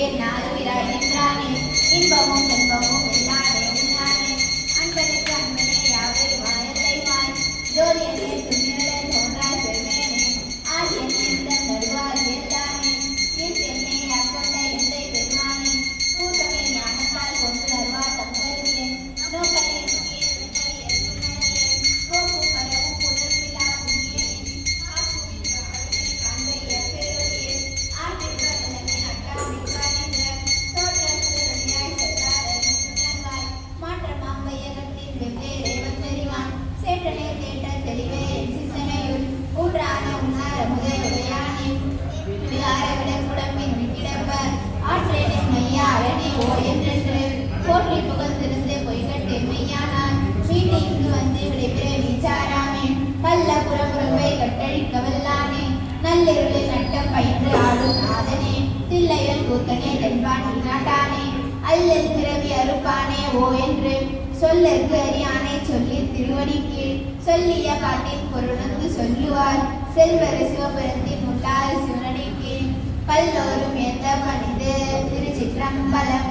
என்னாலும் விராய் நின்றானே இன்பமும் துன்பமும் எல்லாமே உண்டானே அன்பனுக்கு அன்பனே யாவை வாயல்லை வாய் ஜோதியனே துணியலே தோன்றாய் பெருமேனே ஆதியனே உடன் நடுவார் ஏற்றானே ஈர்த்தென்னே அக்கொண்ட எந்தை பெருமானே கூட்டமே ஞானத்தால் கொண்டு வருவார் தங்கருக்கே நோக்கரை நோக்கிய போக்கும் பரவும் புலர்விழா புண்ணியனே ஆக்குவின் அன்பை எப்பேரோயே ஆற்றின் பலனே அட்டாமிக்கார் என்ற தோற்றத்து ரணியாய் சென்றார் உணர்வாய் மாற்றம் அம்பையகத்தின் வெவ்வேறே வந்தறிவான் சேட்டனே தேட்ட தெளிவே என் சிந்தனையுள் ஊன்றான உணர முதலுடையானே விகார விடக்குடம்பின் விக்கிடப்ப ஆற்றேனே மையா அரணே ஓ என்றென்று போற்றி புகழ்ந்திருந்து பொய்கட்டே மெய்யானான் மீட்டு இங்கு வந்து விடைபிற விசாராமே கள்ள புறப்புறம்பை கட்டழிக்க வல்லானே நள்ளிருளில் நட்டம் பயின்று ஆடும் நாதனே தில்லையல் கூத்தனே தென்பாண்டி நாட்டானே அல்லல் பிறவி அறுப்பானே ஓ என்று சொல்லற்கு அறியானே சொல்லி திருவடி கீழ் சொல்லிய பாட்டின் பொருளுந்து சொல்லுவார் செல்வரு சிவபுரத்தின் உள்ளார் சிவனடி கீழ் பல்லோரும் ஏத்த பணிந்து திருச்சிற்றம்பலம்.